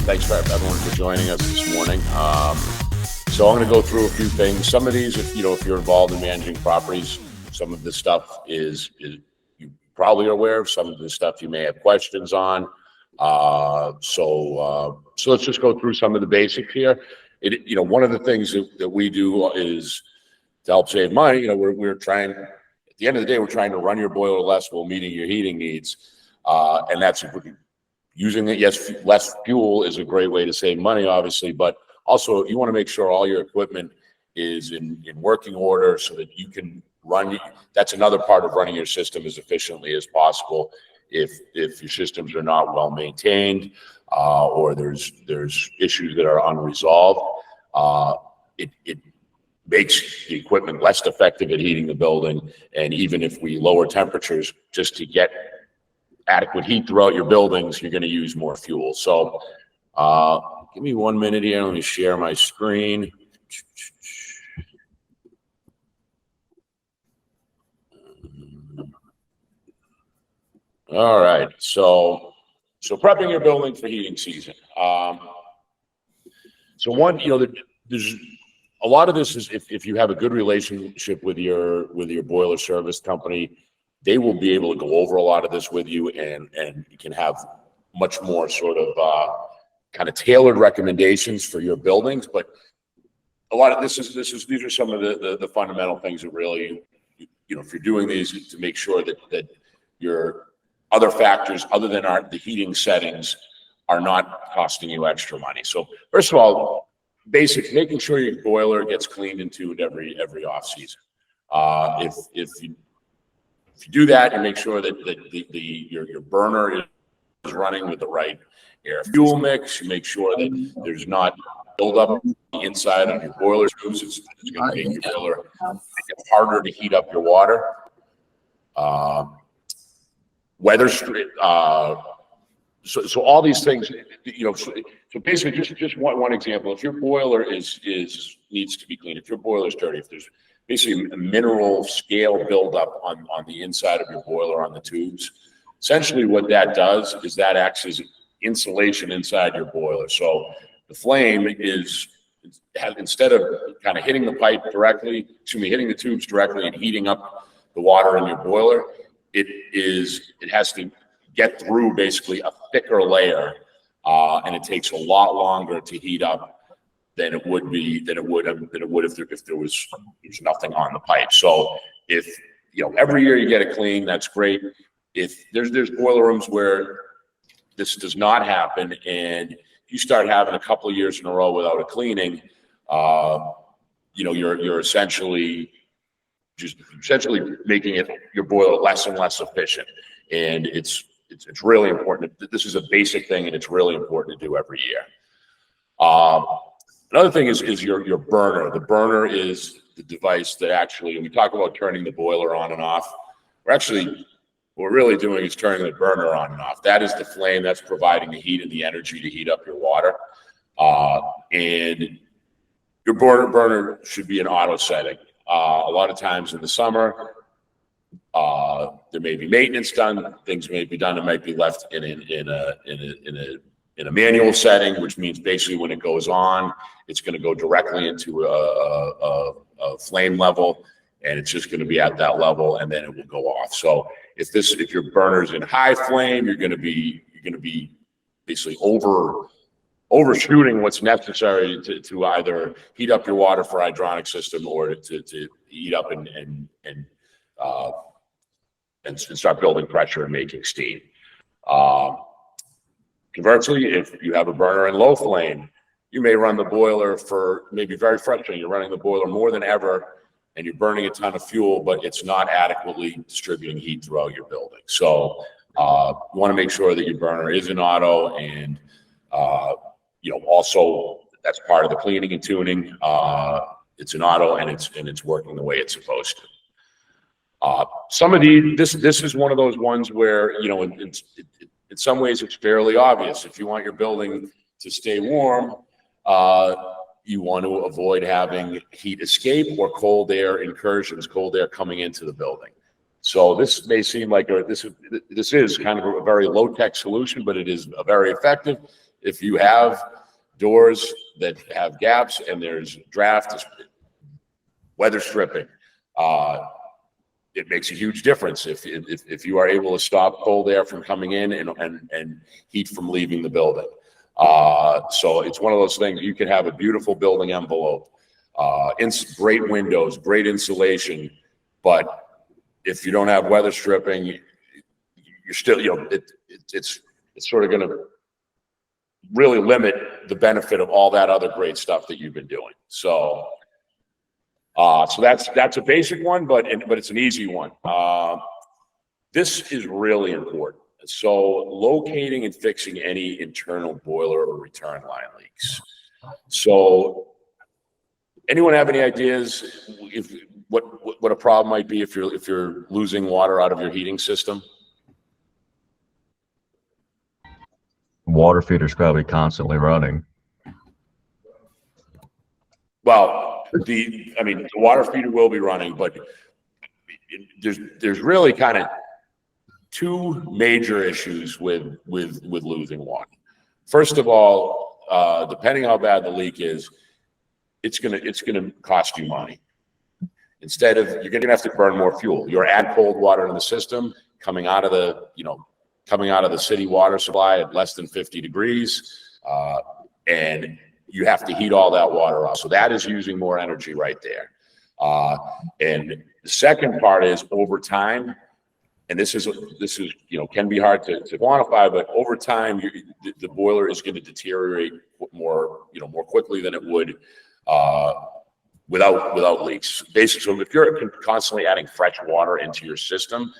Thanks for everyone for joining us this morning. So I'm going to go through a few things. Some of these, if you're involved in managing properties, some of this stuff is you probably are aware of. Some of the stuff you may have questions on. So let's just go through some of the basics here. One of the things that we do is to help save money. We're trying, at the end of the day, we're trying to run your boiler less while meeting your heating needs. And that's using it. Yes, less fuel is a great way to save money, obviously, but also you want to make sure all your equipment is in working order so that you can run. That's another part of running your system as efficiently as possible. If your systems are not well maintained, or there's issues that are unresolved, it makes the equipment less effective at heating the building. And even if we lower temperatures just to get adequate heat throughout your buildings, you're going to use more fuel. So give me 1 minute here. Let me share my screen. All right, so prepping your building for heating season. So one, there's a lot of this is if you have a good relationship with your boiler service company, they will be able to go over a lot of this with you, and you can have much more sort of kind of tailored recommendations for your buildings. But a lot of these are some of the fundamental things that really, if you're doing these, to make sure that your other factors other than the heating settings are not costing you extra money. So first of all, making sure your boiler gets cleaned and tuned every off season. If you do that and make sure that your burner is running with the right air fuel mix, you make sure that there's not buildup on the inside of your boiler tubes. It's going to make your boiler harder to heat up your water. Weather, so all these things, so basically just one example. If your boiler needs to be cleaned, if your boiler is dirty, if there's basically a mineral scale buildup on the inside of your boiler on the tubes, essentially what that does is that acts as insulation inside your boiler. So the flame instead of kind of hitting the pipe directly, hitting the tubes directly and heating up the water in your boiler, it has to get through basically a thicker layer, and it takes a lot longer to heat up than it would if there was nothing on the pipe. So if every year you get it clean, that's great. If there's boiler rooms where this does not happen, and you start having a couple of years in a row without a cleaning, you're essentially making your boiler less and less efficient. And it's really important. This is a basic thing, and it's really important to do every year. Another thing is your burner. The burner is the device that actually, when we talk about turning the boiler on and off, what we're really doing is turning the burner on and off. That is the flame that's providing the heat and the energy to heat up your water. And your burner should be an auto setting. A lot of times in the summer, there may be maintenance done. Things may be done. It might be left in a manual setting, which means basically when it goes on, it's going to go directly into a flame level, and it's just going to be at that level, and then it will go off. So if your burner's in high flame, you're going to be basically overshooting what's necessary to either heat up your water for hydronic system or to heat up and start building pressure and making steam. Conversely, if you have a burner in low flame, you may run the boiler maybe very frustrating. You're running the boiler more than ever, and you're burning a ton of fuel, but it's not adequately distributing heat throughout your building. So you want to make sure that your burner is an auto, and also that's part of the cleaning and tuning. It's an auto, and it's working the way it's supposed to. Some of this is one of those ones where in some ways it's fairly obvious. If you want your building to stay warm, you want to avoid having heat escape or cold air incursions, cold air coming into the building. So this may seem like this is kind of a very low-tech solution, but it is very effective. If you have doors that have gaps and there's draft, weather stripping, it makes a huge difference if you are able to stop cold air from coming in and heat from leaving the building. So it's one of those things. You can have a beautiful building envelope, great windows, great insulation, but if you don't have weather stripping, you're still, it's sort of going to really limit the benefit of all that other great stuff that you've been doing. So that's a basic one, but it's an easy one. This is really important. So locating and fixing any internal boiler or return line leaks. So anyone have any ideas what a problem might be if you're losing water out of your heating system? Water feeder's probably constantly running. Well, the water feeder will be running, but there's really kind of two major issues with losing water. First of all, depending how bad the leak is, it's gonna cost you money. Instead of, you're gonna have to burn more fuel. You're adding cold water in the system coming out of the city water supply at less than 50 degrees, and you have to heat all that water off. So that is using more energy right there. And the second part is over time, and this is can be hard to quantify, but over time the boiler is going to deteriorate more quickly than it would without leaks. Basically, so if you're constantly adding fresh water into your system,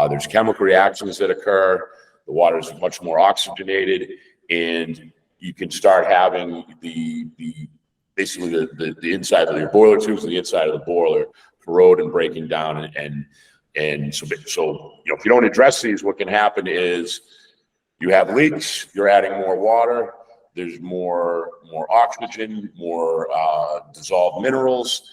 there's chemical reactions that occur. The water is much more oxygenated, and you can start having basically the inside of your boiler tubes and the inside of the boiler corrode and breaking down, and so if you don't address these, what can happen is you have leaks. You're adding more water. There's more oxygen, more dissolved minerals,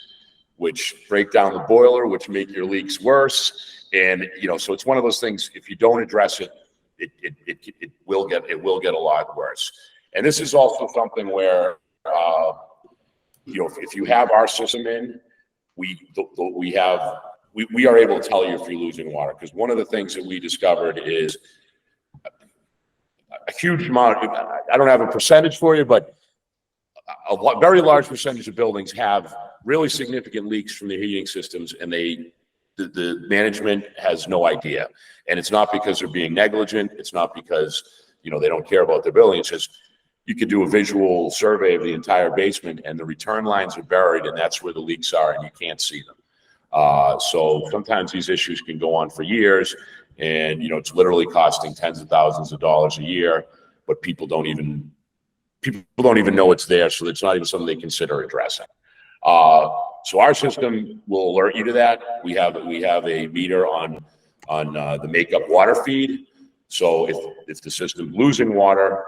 which break down the boiler, which make your leaks worse. And so it's one of those things. If you don't address it, it will get a lot worse. And this is also something where if you have our system in, we are able to tell you if you're losing water, because one of the things that we discovered is a huge amount. I don't have a percentage for you, but a very large percentage of buildings have really significant leaks from their heating systems, and the management has no idea. And it's not because they're being negligent. It's not because they don't care about their building. It's just you could do a visual survey of the entire basement, and the return lines are buried, and that's where the leaks are, and you can't see them. So sometimes these issues can go on for years, and it's literally costing tens of thousands of dollars a year, but people don't even know it's there, so it's not even something they consider addressing. So our system will alert you to that. We have a meter on the makeup water feed. So if the system's losing water,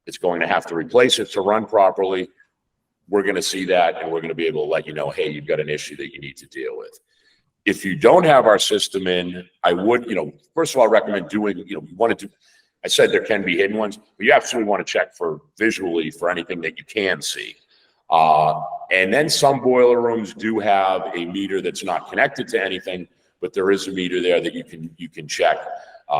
it's going to have to replace it to run properly. We're going to see that, and we're going to be able to let you know, hey, you've got an issue that you need to deal with. If you don't have our system in, I would, first of all, recommend doing, I said there can be hidden ones, but you absolutely want to check visually for anything that you can see. And then some boiler rooms do have a meter that's not connected to anything, but there is a meter there that you can check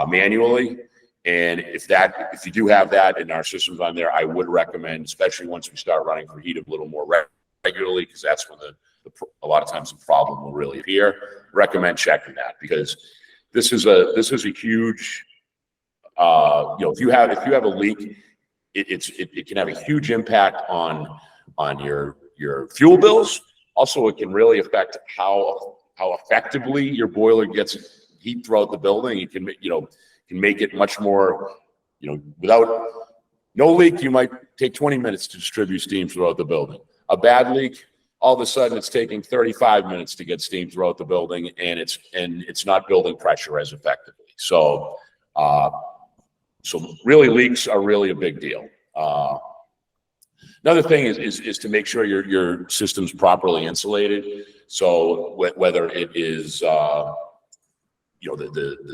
manually. And if you do have that and our system's on there, I would recommend, especially once we start running for heat a little more regularly, because that's when a lot of times the problem will really appear. Recommend checking that, because this is a huge. If you have a leak, it can have a huge impact on your fuel bills. Also, it can really affect how effectively your boiler gets heat throughout the building. It can make it much more, without no leak, you might take 20 minutes to distribute steam throughout the building. A bad leak, all of a sudden it's taking 35 minutes to get steam throughout the building, and it's not building pressure as effectively. So really leaks are really a big deal. Another thing is to make sure your system's properly insulated. So whether it is the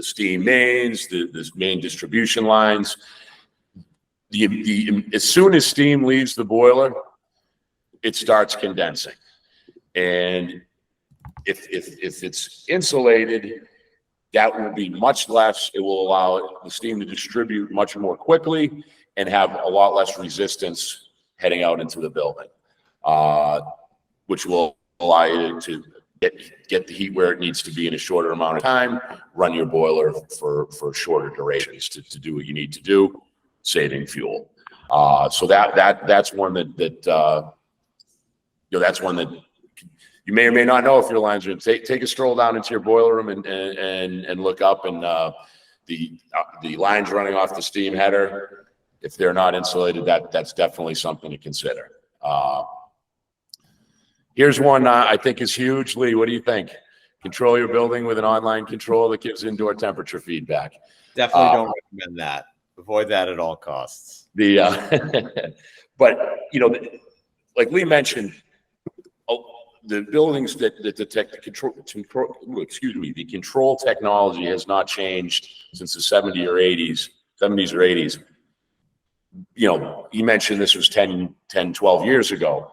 steam mains, the main distribution lines, as soon as steam leaves the boiler, it starts condensing. And if it's insulated, that will be much less. It will allow the steam to distribute much more quickly and have a lot less resistance heading out into the building, which will allow you to get the heat where it needs to be in a shorter amount of time, run your boiler for shorter durations to do what you need to do, saving fuel. So that's one that that's one that you may or may not know if your lines are in. Take a stroll down into your boiler room and look up, and the lines running off the steam header, if they're not insulated, that's definitely something to consider. Here's one I think is huge. Lee, what do you think? Control your building with an online control that gives indoor temperature feedback. Definitely don't recommend that. Avoid that at all costs. But like Lee mentioned, the buildings that detect the the control technology has not changed since the 70s or 80s. You mentioned this was 10, 12 years ago.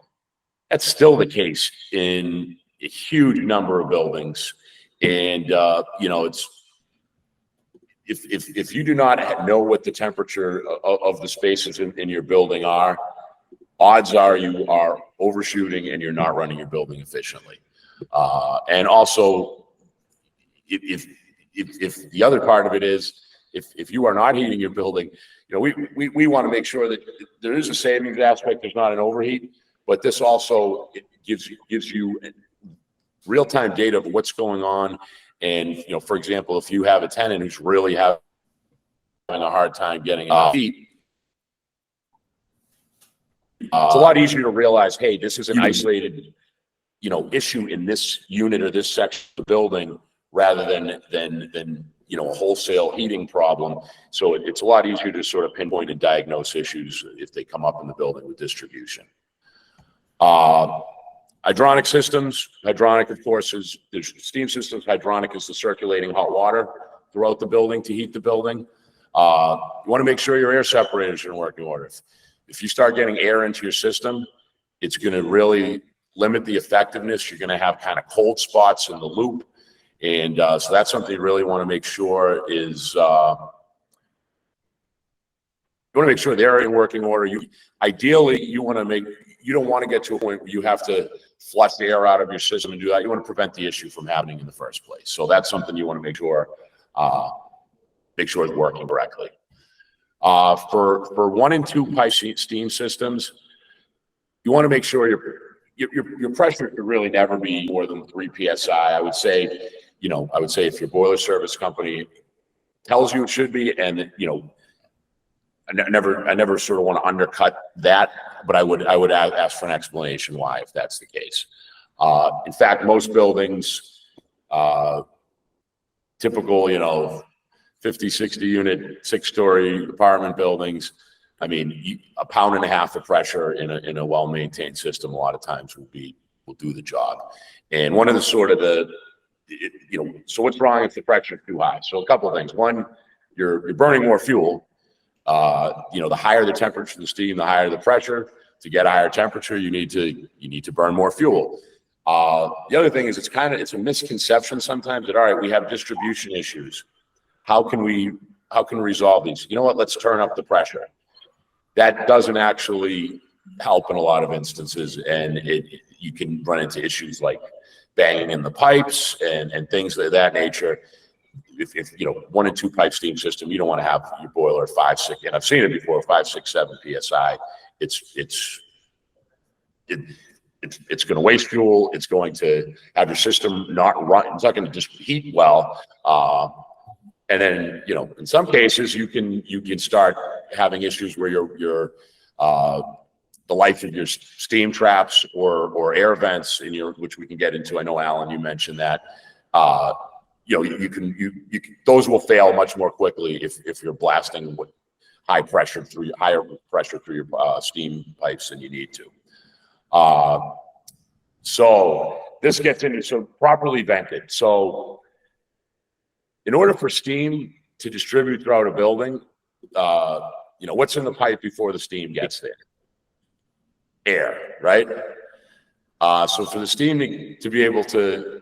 That's still the case in a huge number of buildings. And, it's, if you do not know what the temperature of the spaces in your building are, odds are you are overshooting and you're not running your building efficiently. And also, if the other part of it is, if you are not heating your building, we want to make sure that there is a savings aspect. There's not an overheat, but this also gives you real-time data of what's going on. And for example, if you have a tenant who's really having a hard time getting enough heat, it's a lot easier to realize, hey, this is an isolated, issue in this unit or this section of the building, rather than a wholesale heating problem. So it's a lot easier to sort of pinpoint and diagnose issues if they come up in the building with distribution. Hydronic systems. Hydronic, of course, there's steam systems. Hydronic is the circulating hot water throughout the building to heat the building. You want to make sure your air separators are in working order. If you start getting air into your system, it's going to really limit the effectiveness. You're going to have kind of cold spots in the loop. And so that's something you really want to make sure is, you want to make sure they're in working order. Ideally, you don't want to get to a point where you have to flush the air out of your system and do that. You want to prevent the issue from happening in the first place. So that's something you want to make sure it's working correctly. For 1 and 2 pipe steam systems, you want to make sure your pressure could really never be more than 3 psi. I would say if your boiler service company tells you it should be, and I never sort of want to undercut that, but I would ask for an explanation why, if that's the case. In fact, most buildings, typical, 50, 60 unit, 6-story apartment buildings, I mean, 1.5 pounds of pressure in a well-maintained system a lot of times will do the job. And one of the so what's wrong if the pressure is too high? So a couple of things. One, you're burning more fuel. The higher the temperature of the steam, the higher the pressure. To get a higher temperature, you need to burn more fuel. The other thing is it's a misconception sometimes that, all right, we have distribution issues. How can we resolve these? You know what? Let's turn up the pressure. That doesn't actually help in a lot of instances, and you can run into issues like banging in the pipes and things of that nature. If 1 and 2 pipe steam system, you don't want to have your boiler at 5, 6, and I've seen it before, 5, 6, 7 psi. It's going to waste fuel. It's going to have your system not run. It's not going to just heat well. And then, in some cases, you can start having issues where the life of your steam traps or air vents which we can get into. I know, Alan, you mentioned that. Those will fail much more quickly if you're blasting with higher pressure through your steam pipes than you need to. So this gets into properly vented. So in order for steam to distribute throughout a building, you know, what's in the pipe before the steam gets there? Air, right? So for the steam to be able to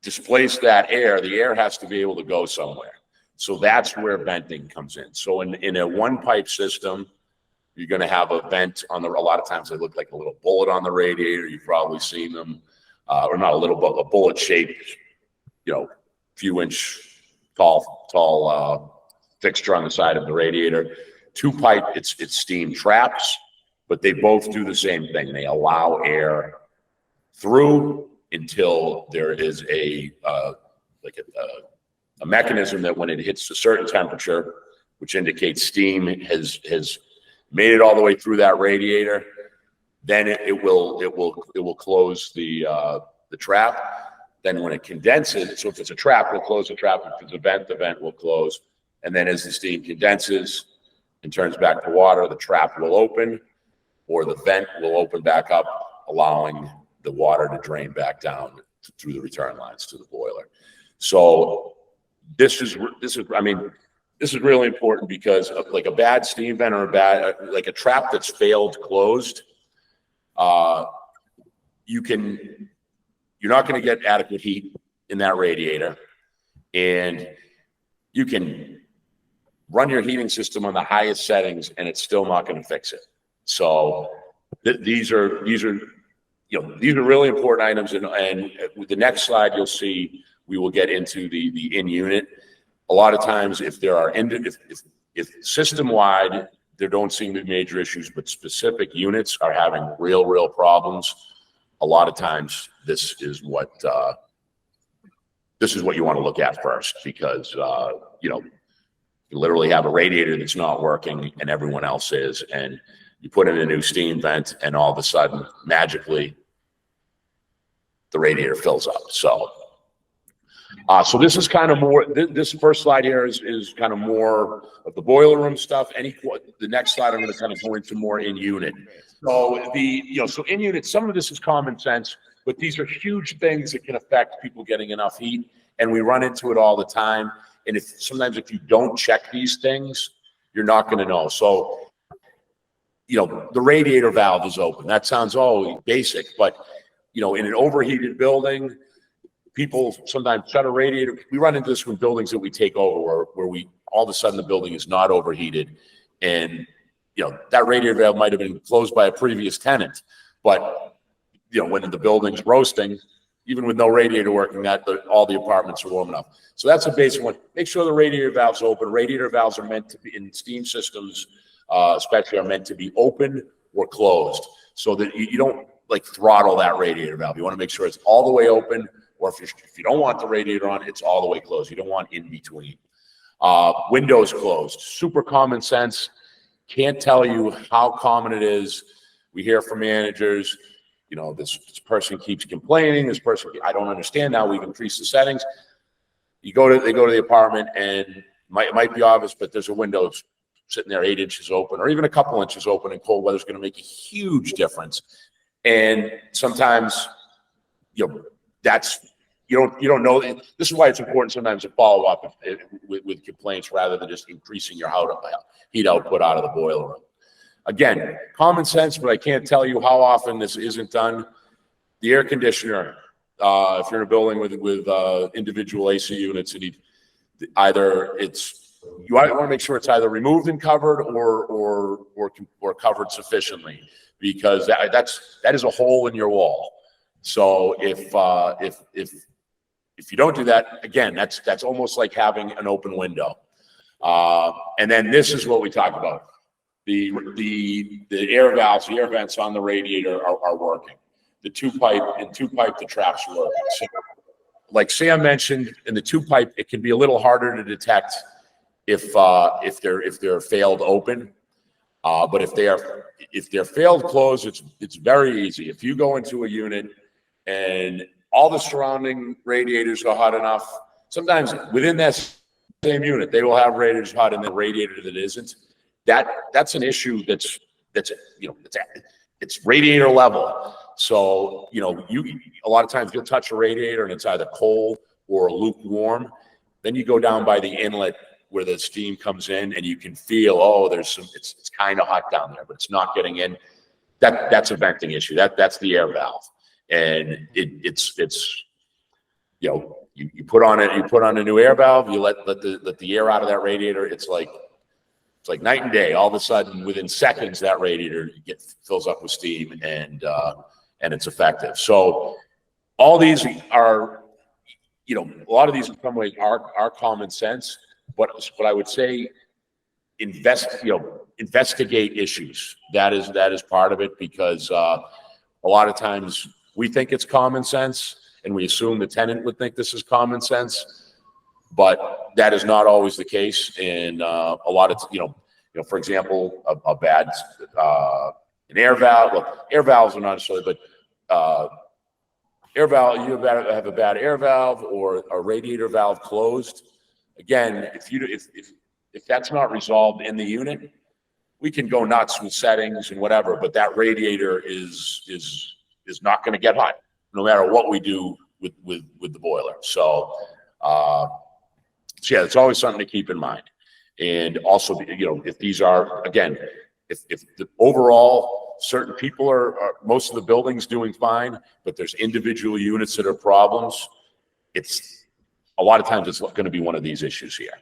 displace that air, the air has to be able to go somewhere. So that's where venting comes in. So in a one pipe system, you're going to have a vent on a lot of times they look like a little bullet on the radiator. You've probably seen them, or not a little, but a bullet shaped, you know, few inch tall fixture on the side of the radiator. Two pipe, it's steam traps, but they both do the same thing. They allow air through until there is a mechanism that when it hits a certain temperature, which indicates steam has made it all the way through that radiator, then it will close the trap. Then when it condenses, so if it's a trap, we'll close the trap. If it's a vent, the vent will close. And then as the steam condenses and turns back to water, the trap will open, or the vent will open back up, allowing the water to drain back down through the return lines to the boiler. So this is really important, because like a bad steam vent or like a trap that's failed closed, you're not going to get adequate heat in that radiator, and you can run your heating system on the highest settings and it's still not going to fix it. So these are really important items. And with the next slide, you'll see we will get into the in unit. A lot of times, if there are if system wide there don't seem to be major issues, but specific units are having real problems, a lot of times this is what you want to look at first, because you literally have a radiator that's not working and everyone else is, and you put in a new steam vent and all of a sudden magically the radiator fills up. So this is kind of more, this first slide here is kind of more of the boiler room stuff. The next slide, I'm going to kind of go into more in unit. So so in unit, some of this is common sense, but these are huge things that can affect people getting enough heat. And we run into it all the time. And sometimes if you don't check these things, you're not going to know. So, the radiator valve is open. That sounds all basic, but in an overheated building, people sometimes shut a radiator. We run into this with buildings that we take over where all of a sudden the building is not overheated, and that radiator valve might have been closed by a previous tenant, but when the building's roasting, even with no radiator working, all the apartments are warm enough. So that's a basic one. Make sure the radiator valve's open. Radiator valves are meant to be, in steam systems especially, are meant to be open or closed, so that you don't like throttle that radiator valve. You want to make sure it's all the way open, or if you don't want the radiator on, it's all the way closed. You don't want in between. Windows closed. Super common sense. Can't tell you how common it is. We hear from managers, this person keeps complaining. This person, I don't understand. Now we've increased the settings. They go to the apartment, and it might be obvious, but there's a window sitting there 8 inches open, or even a couple inches open, and cold weather is going to make a huge difference. And sometimes, that's, you don't know. This is why it's important sometimes to follow up with complaints rather than just increasing your heat output out of the boiler room. Again, common sense, but I can't tell you how often this isn't done. The air conditioner, if you're in a building with individual AC units, you want to make sure it's either removed and covered or covered sufficiently, because that is a hole in your wall. So if you don't do that, again, that's almost like having an open window. And then this is what we talk about. The air valves, the air vents on the radiator are working. The two pipe, the traps are working. So, like Sam mentioned, in the two pipe, it can be a little harder to detect if they're failed open. But if they're failed closed, it's very easy. If you go into a unit and all the surrounding radiators are hot enough, sometimes within that same unit, they will have radiators hot and then radiator that isn't. That's an issue that's it's radiator level. So a lot of times you'll touch a radiator and it's either cold or lukewarm. Then you go down by the inlet where the steam comes in and you can feel, oh, it's kind of hot down there, but it's not getting in. That's a venting issue. That's the air valve. And it's you put on a new air valve, you let the air out of that radiator. It's like night and day. All of a sudden, within seconds, that radiator fills up with steam, and it's effective. So all these are, a lot of these in some ways are common sense, but I would say investigate issues. That is part of it, because a lot of times we think it's common sense and we assume the tenant would think this is common sense, but that is not always the case. And a lot of, for example, a bad an air valve. Well, air valves are not necessarily, but air valve, you have a bad air valve or a radiator valve closed. Again, if that's not resolved in the unit, we can go nuts with settings and whatever, but that radiator is not going to get hot no matter what we do with the boiler. So yeah, it's always something to keep in mind. And also, if these are, again, if the overall certain people are most of the buildings doing fine, but there's individual units that are problems, it's a lot of times it's going to be one of these issues here.